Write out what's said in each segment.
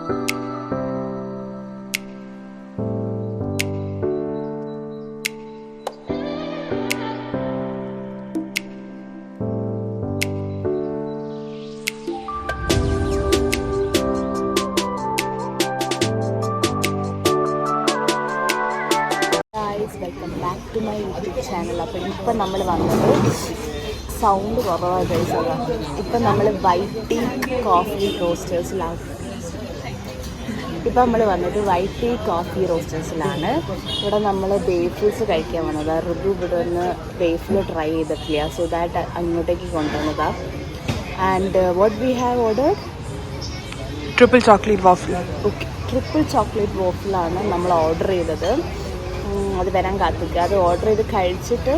Welcome back to my YouTube channel. അപ്പോൾ ഇപ്പം നമ്മൾ വന്നത് സൗണ്ട് കുറവാണ് ഗൈസ്. ഇപ്പം നമ്മൾ വൈറ്റ് ടീ കോഫി റോസ്റ്റേഴ്സിലാണ്. ഇപ്പം നമ്മൾ വന്നത് വൈറ്റ് ടീ കോഫി റോസ്റ്റേഴ്സിലാണ്. ഇവിടെ നമ്മൾ ബേഫിൾസ് കഴിക്കാൻ വന്നതാണ്. ഋതു ഇവിടെ ഒന്ന് ബേഫിൽ ട്രൈ ചെയ്തിട്ടില്ല, സോ ദാറ്റ് അങ്ങോട്ടേക്ക് കൊണ്ടുവന്നതാണ്. And what we have ordered triple chocolate waffle. Okay, triple chocolate വാഫിളാണ് നമ്മൾ ഓർഡർ ചെയ്തത്. അത് വരാൻ കാത്തിക്കുക. അത് ഓർഡർ ചെയ്ത് കഴിച്ചിട്ട്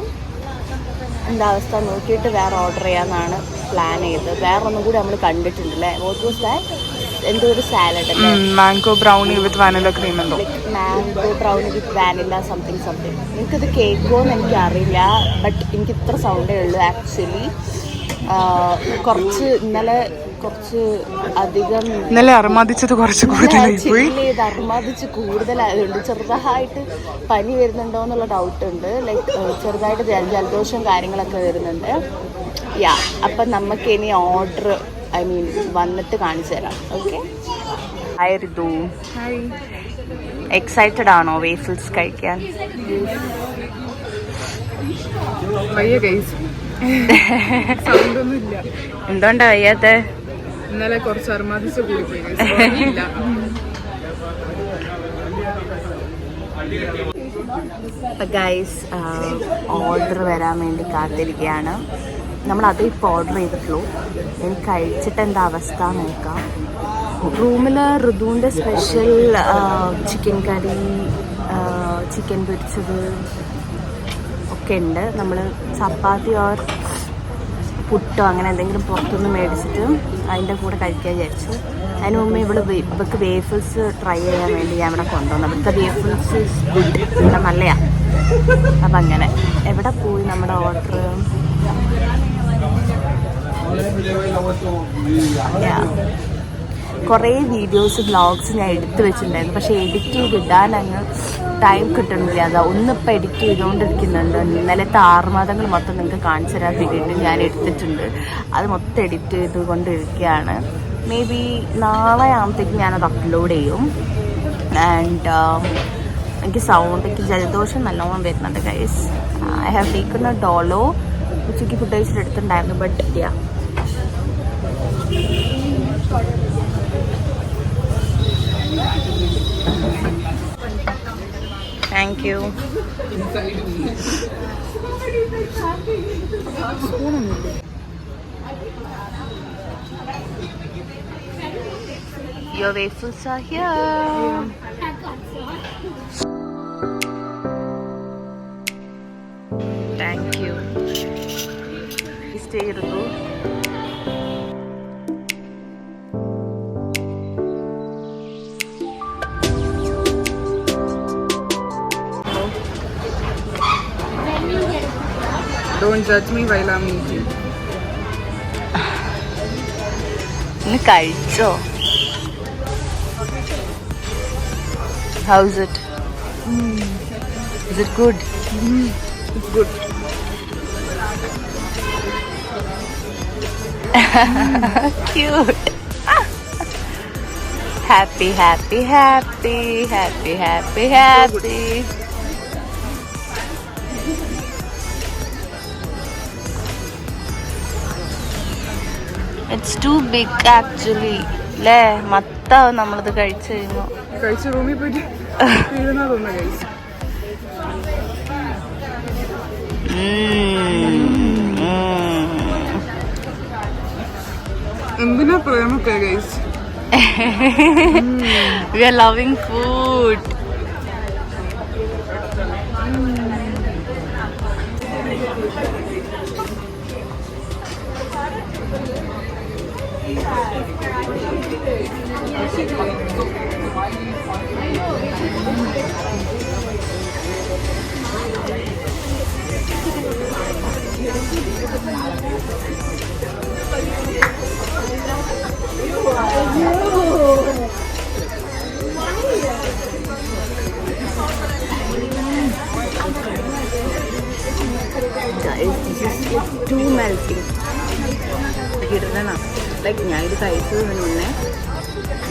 എന്താ അവസ്ഥ നോക്കിയിട്ട് വേറെ ഓർഡർ ചെയ്യാമെന്നാണ് പ്ലാൻ ചെയ്തത്. വേറെ ഒന്നും കൂടി നമ്മൾ കണ്ടിട്ടുണ്ടല്ലേ. What was that? എന്തോ ഒരു സാലഡ് അല്ലേ, mango brownie with vanilla cream എന്തോ. Mango brownie with vanilla something. എനിക്കത് കേൾക്കുമോയെന്ന് എനിക്കറിയില്ല, ബട്ട് എനിക്ക് ഇത്ര സൗണ്ടേ ഉള്ളൂ ആക്ച്വലി. കുറച്ച് ഇന്നലെ അർമാദിച്ചത് കുറച്ച് അർമാദിച്ച് കൂടുതലായതുകൊണ്ട് ചെറുതായിട്ട് പനി വരുന്നുണ്ടോ എന്നുള്ള ഡൗട്ടുണ്ട്. ലൈക്ക് ചെറുതായിട്ട് ജലദോഷം കാര്യങ്ങളൊക്കെ വരുന്നുണ്ട്. അപ്പം നമുക്ക് ഇനി ഓർഡർ വന്നിട്ട് കാണിച്ചു തരാം. ഓക്കെ. ഹായ് ഋതു, എക്സൈറ്റഡ് ആണോ വേഫിൾസ് കഴിക്കാൻ? എന്തുകൊണ്ടാ വയ്യാത്ത? ഇന്നലെ കുറച്ച് അർമാദിച്ച് കൂടിപ്പോയി. ഗൈസ്, ഓർഡർ വരാൻ വേണ്ടി കാത്തിരിക്കുകയാണ്. നമ്മളത് ഇപ്പോൾ ഓർഡർ ചെയ്തിട്ടുള്ളൂ. എനിക്ക് കഴിച്ചിട്ട് എന്താ അവസ്ഥ നോക്കാം. റൂമിൽ ഋതുവിൻ്റെ സ്പെഷ്യൽ ചിക്കൻ കറി, ചിക്കൻ പൊരിച്ചത് ഒക്കെ ഉണ്ട്. നമ്മൾ ചപ്പാത്തി ഓർ പുട്ടോ അങ്ങനെ എന്തെങ്കിലും പുറത്തുനിന്ന് മേടിച്ചിട്ട് അതിൻ്റെ കൂടെ കഴിക്കാൻ വിചാരിച്ചു. അതിന് മുമ്പ് ഇവൾക്ക് വേഫിൾസ് ട്രൈ ചെയ്യാൻ വേണ്ടി ഞാൻ ഇവിടെ കൊണ്ടുവന്നു. ഇവിടുത്തെ വേഫിൾസ് ഗുഡ്, ഇവിടെ നല്ലതാണ്. അപ്പം അങ്ങനെ എവിടെ പോയി നമ്മുടെ ഓർഡർ? കുറേ വീഡിയോസ് വ്ളോഗ്സ് ഞാൻ എടുത്തു വെച്ചിട്ടുണ്ടായിരുന്നു, പക്ഷേ എഡിറ്റ് ചെയ്തിടാൻ അങ്ങ് ടൈം കിട്ടണില്ല. അതാ ഒന്നിപ്പോൾ എഡിറ്റ് ചെയ്തുകൊണ്ടിരിക്കുന്നുണ്ട്. ഇന്നലത്തെ 6 മാസങ്ങൾ മൊത്തം നിങ്ങൾക്ക് കാണിച്ചു തരാൻ വേണ്ടിയിട്ട് ഞാൻ എടുത്തിട്ടുണ്ട്. അത് മൊത്തം എഡിറ്റ് ചെയ്തുകൊണ്ടിരിക്കുകയാണ്. മേ ബി നാളെ ആകുമ്പോഴത്തേക്ക് ഞാനത് അപ്ലോഡ് ചെയ്യും. ആൻഡ് എനിക്ക് ജലദോഷം നല്ലോണം വരുന്നുണ്ട് guys. I have taken A Dolo. ഉച്ചയ്ക്ക് ഫുഡ് കഴിച്ചിട്ട് എടുത്തിട്ടുണ്ടായിരുന്നു, but Thank you. Your waffles are here. Thank you. Stay Ritu. Don't judge me while I'm eating. ഇന്ന് കഴിച്ചോ? How's it? Is it good? It's good. Cute. Happy, happy, happy, happy, happy, happy. It's too big actually. അല്ലേ? മത്താവും നമ്മളിത് കഴിച്ചു കഴിഞ്ഞു. കഴിച്ച് റൂമിൽ പോയിട്ട് എന്തിനാ പ്രേമൊക്കെ guys? We are loving food.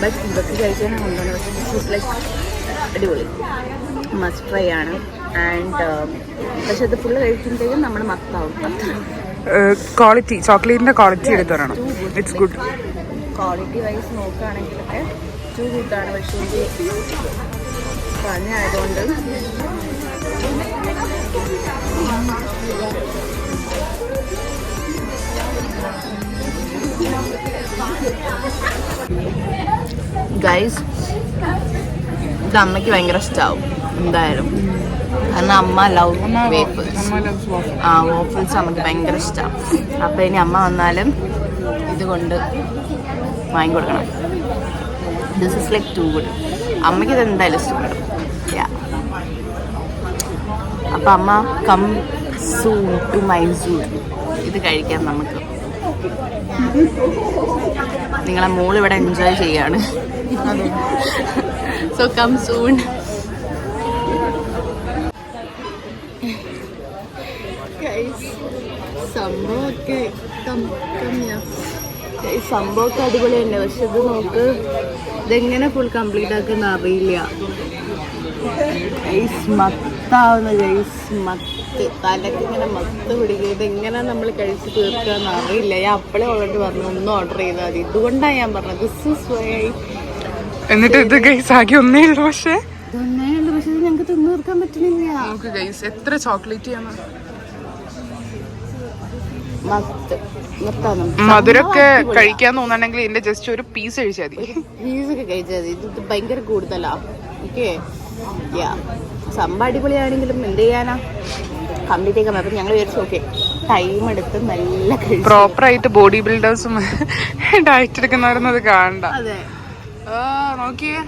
But ഇതൊക്കെ കഴിക്കാൻ കൊണ്ടുവന്നു. പക്ഷേ ദിസ് ലൈക്ക് അടിപൊളി മസ്റ്റ് ട്രൈ ആണ്. ആൻഡ് പക്ഷെ ഇത് ഫുള്ള് കഴിക്കുമ്പോഴത്തേക്കും നമ്മൾ മത്താവും. ക്വാളിറ്റി ചോക്ലേറ്റിന്റെ ക്വാളിറ്റി എടുത്ത് തരണം. It's good. ക്വാളിറ്റി വൈസ് നോക്കുകയാണെങ്കിലൊക്കെ ടു ഗുഡാണ്. പക്ഷേ പഞ്ഞായതുകൊണ്ട് ഗൈസ് ഇത് അമ്മയ്ക്ക് ഭയങ്കര ഇഷ്ടമാവും എന്തായാലും. കാരണം അമ്മ ലവ് വേഫിൾസ്. വോഫിൾസ് അമ്മയ്ക്ക് ഭയങ്കര ഇഷ്ടമാണ്. അപ്പോൾ ഇനി അമ്മ വന്നാലും ഇതുകൊണ്ട് വാങ്ങിക്കൊടുക്കണം. This is like too good. അമ്മയ്ക്ക് ഇത് എന്തായാലും ഇഷ്ടപ്പെടും. അപ്പം അമ്മ കം സൂൺ ടു മൈസൂർ. ഇത് കഴിക്കാം നമുക്ക്. നിങ്ങളെ മോൾ ഇവിടെ എൻജോയ് ചെയ്യാണ്. So come soon. സംഭവമൊക്കെ അടിപൊളി തന്നെ. പക്ഷെ ഇത് നോക്ക്, ഇതെങ്ങനെ ഫുൾ കംപ്ലീറ്റ് ആക്കുന്ന അറിയില്ല. മത്താവുന്ന മത്ത് തലക്ക് ഇങ്ങനെ മത്ത് പിടിക്കുക. ഇതെങ്ങനെ നമ്മൾ കഴിച്ച് തീർക്കാന്ന് അറിയില്ല. ഞാൻ അപ്പളേ ഓൾറെഡി പറഞ്ഞു ഒന്ന് ഓർഡർ ചെയ്താൽ മതി. ഇതുകൊണ്ടാണ് ഞാൻ പറഞ്ഞത് ദിസ് ഇസ് വൈ. എന്നിട്ട് ഇത് ഗൈസ് ആകെ ഒന്നേ ഉള്ളൂ. പക്ഷേ ഇതൊന്നേ ഉള്ളൂ. പക്ഷെ ഇത് ഞങ്ങൾക്ക് തിന്നു തീർക്കാൻ പറ്റുന്നില്ല. നമുക്ക് ഗൈസ് എത്ര ചോക്ലേറ്റ് ആണ്. മധുരൊക്കെ കഴിക്കാൻ തോന്നണെങ്കിൽ ഇതിന്റെ ജസ്റ്റ് ഒരു പീസ് കഴിച്ചാൽ മതി. പീസൊക്കെ കഴിച്ചാൽ മതി. ഇത് ഭയങ്കര കൂടുതലാ. ഓക്കെ സംഭവം അടിപൊളിയാണെങ്കിലും എന്ത് ചെയ്യാനാ കംപ്ലീറ്റ് ആക്കാൻ. അപ്പം ഞങ്ങൾ വിചാരിച്ചു ഓക്കെ ടൈം എടുത്ത് നല്ല കഴിച്ചു. പ്രോപ്പറായിട്ട് ബോഡി ബിൽഡേഴ്സും ഡയറ്റ് എടുക്കുന്നവരൊന്നും അത് കാണണ്ട. അതെ നോക്കിയേ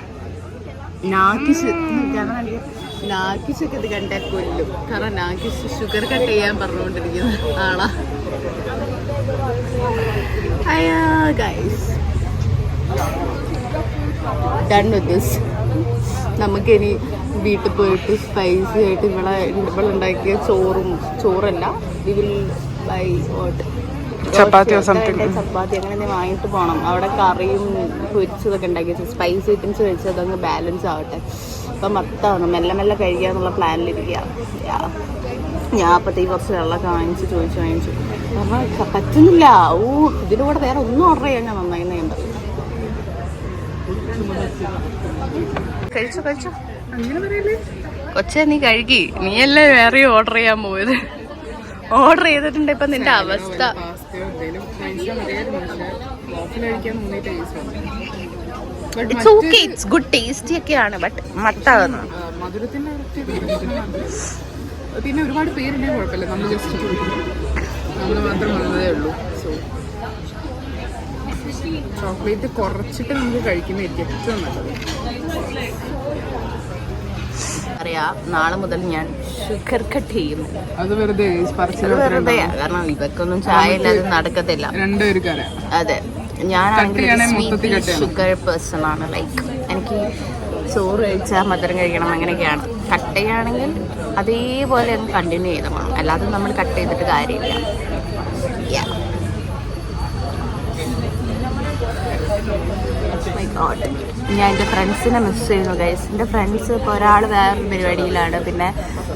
നാക്കിഷൊക്കെ ഇത് കണ്ടാൽ കൊല്ലും. കാരണം നാക്കിഷ് ഷുഗർ കട്ട് ചെയ്യാൻ പറഞ്ഞുകൊണ്ടിരിക്കുന്ന ആളാ. Guys done with this. നമുക്കിനി വീട്ടിൽ പോയിട്ട് സ്പൈസി ആയിട്ട് ഇവളുണ്ടാക്കിയ ചോറല്ല വി വിൽ ബൈ വാട്ട് ചപ്പാത്തി അങ്ങനെ വാങ്ങിട്ട് പോകണം. അവിടെ കറിയും പൊരിച്ചതൊക്കെ ഉണ്ടാക്കി വെച്ചു. സ്പൈസി ഐറ്റംസ് കഴിച്ച് അതങ്ങ് ബാലൻസ് ആവട്ടെ. അപ്പം മത്താണ് മെല്ലെ മെല്ലെ കഴിക്കുക എന്നുള്ള പ്ലാനിലിരിക്കുക. ഞാൻ അപ്പോഴത്തേക്ക് കുറച്ച് വെള്ളമൊക്കെ ചോദിച്ചു കാരണം പറ്റുന്നില്ല. ഇതിലൂടെ വേറെ ഒന്നും ഓർഡർ ചെയ്യാൻ ഞാൻ നന്നായി ഉണ്ട്. കഴിച്ചോ കൊച്ചേ നീ കഴുകി. നീയല്ലേ വേറെ ഓർഡർ ചെയ്യാൻ പോയത്. ഓർഡർ ചെയ്തിട്ടുണ്ട്. ഇപ്പൊ നിന്റെ അവസ്ഥ it's okay. It's good tasty ഒക്കെയാണ്. ബട്ട് മത്താകുന്നു. പിന്നെ ഒരുപാട് പേരുണ്ടെങ്കിൽ കുഴപ്പമില്ല. നമ്മൾ ജസ്റ്റ് നമ്മൾ മാത്രം വന്നതേ ഉള്ളൂ. സോ ചോക്ലേറ്റ് കുറച്ചിട്ട് നമുക്ക് കഴിക്കുന്നതായിരിക്കും ഏറ്റവും നല്ലത്. അറിയാം നാളെ മുതൽ ഞാൻ ഷുഗർ കട്ട് ചെയ്യും. അത് വെറുതെ കാരണം ഇതൊക്കൊന്നും ചായ ഇല്ലാതെ നടക്കത്തില്ല. രണ്ടുപേർക്കും അതെ ഞാനാണെങ്കിൽ ഷുഗർ പേഴ്സൺ ആണ്. ലൈക്ക് എനിക്ക് ചോറ് കഴിച്ചാൽ മധുരം കഴിക്കണം അങ്ങനെയൊക്കെയാണ്. കട്ട് ചെയ്യുകയാണെങ്കിൽ അതേപോലെ അങ്ങ് കണ്ടിന്യൂ ചെയ്ത് പോകണം. അല്ലാതെ നമ്മൾ കട്ട് ചെയ്തിട്ട് കാര്യമില്ല. ഞാൻ എൻ്റെ ഫ്രണ്ട്സിനെ മിസ് ചെയ്യുന്നു ഗൈസ്. എൻ്റെ ഫ്രണ്ട്സ് ഇപ്പോൾ ഒരാൾ വേറൊരു പരിപാടിയിലാണ്. പിന്നെ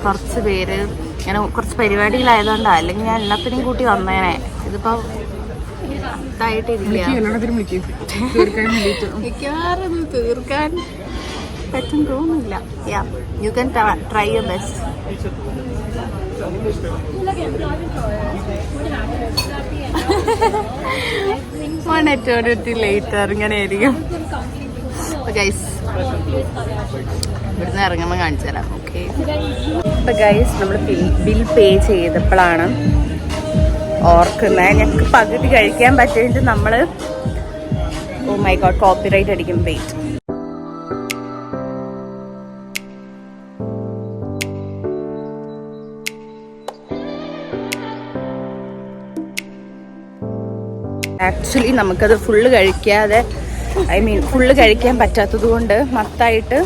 കുറച്ച് പേര് ഇങ്ങനെ കുറച്ച് പരിപാടിയിലായതുകൊണ്ടാണ്. അല്ലെങ്കിൽ ഞാൻ എല്ലാത്തിനെയും കൂട്ടി വന്നേനെ. ഇതിപ്പോൾ മിക്കവാറും തീർക്കാൻ പറ്റും തോന്നുന്നില്ല. You can try your best. Later ഇങ്ങനെ ആയിരിക്കും ഗൈസ്. ഇവിടുന്ന് ഇറങ്ങുമ്പോൾ കാണിച്ചു തരാം. ഓക്കെ ഇപ്പൊ ഗൈസ് നമ്മൾ ബിൽ പേ ചെയ്തപ്പോഴാണ് ഓർക്കുന്നത്. ഞങ്ങൾക്ക് പകുതി കഴിക്കാൻ പറ്റിയിട്ട് നമ്മൾ ഓ മൈ ഗോഡ് കോപ്പിറൈറ്റ് അടിക്കും. വെയിറ്റ് ആക്ച്വലി നമുക്കത് ഫുള്ള് കഴിക്കാതെ ഫുള്ള് കഴിക്കാൻ പറ്റാത്തത് കൊണ്ട് മത്തായിട്ട്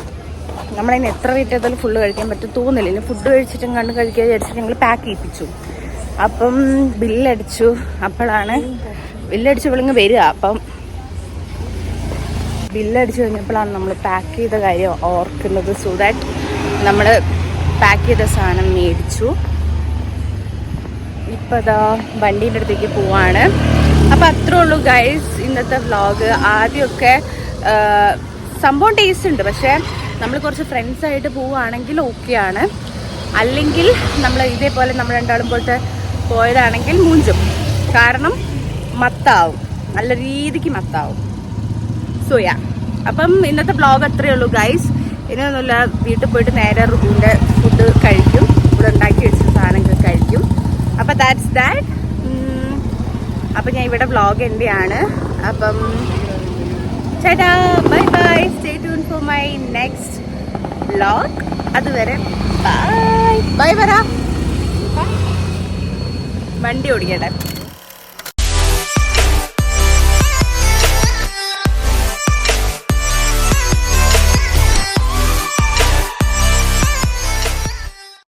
നമ്മളതിന് എത്ര വെയിറ്റ് ചെയ്താലും ഫുള്ള് കഴിക്കാൻ പറ്റും തോന്നില്ല. ഇനി ഫുഡ് കഴിച്ചിട്ടും കണ്ട് കഴിക്കാൻ വിചാരിച്ചിട്ട് ഞങ്ങൾ പാക്ക് ചെയ്യിപ്പിച്ചു. അപ്പം ബില്ലടിച്ചു. അപ്പോഴാണ് ബില്ലടിച്ച് ഇവളിങ്ങ് വരിക. അപ്പം ബില്ലടിച്ച് കഴിഞ്ഞപ്പോഴാണ് നമ്മൾ പാക്ക് ചെയ്ത കാര്യം ഓർക്കുന്നത്. സോ ദാറ്റ് നമ്മൾ പാക്ക് ചെയ്ത സാധനം മേടിച്ചു. ഇപ്പോൾ അതാ വണ്ടീൻ്റെ അടുത്തേക്ക് പോവാണ്. അപ്പോൾ അത്രേ ഉള്ളൂ ഗൈസ് ഇന്നത്തെ വ്ളോഗ്. ആദ്യമൊക്കെ സംഭവം ടേസ്റ്റ് ഉണ്ട്, പക്ഷേ നമ്മൾ കുറച്ച് ഫ്രണ്ട്സായിട്ട് പോവുകയാണെങ്കിൽ ഓക്കെയാണ്. അല്ലെങ്കിൽ നമ്മൾ ഇതേപോലെ നമ്മൾ രണ്ടാളും പോയതാണെങ്കിൽ മൂഞ്ചും. കാരണം മത്താവും, നല്ല രീതിക്ക് മത്താവും. സോയാ അപ്പം ഇന്നത്തെ വ്ളോഗ് അത്രയേ ഉള്ളൂ ഗൈസ്. ഇനിയൊന്നുമില്ല, വീട്ടിൽ പോയിട്ട് നേരെ റുബിൻ്റെ ഫുഡ് കഴിക്കും, ഇവിടെ ഉണ്ടാക്കി വെച്ച സാധനങ്ങൾ കഴിക്കും. അപ്പം ദാറ്റ്സ് ദാറ്റ്. അപ്പം ഞാൻ ഇവിടെ വ്ളോഗ് എൻ്റെയാണ്. അപ്പം ചേട്ടാ bye bye, stay tune for my next vlog. അതുവരെ ബൈ ബൈ. വരാം, വണ്ടി ഓടിക്കട്ടെ.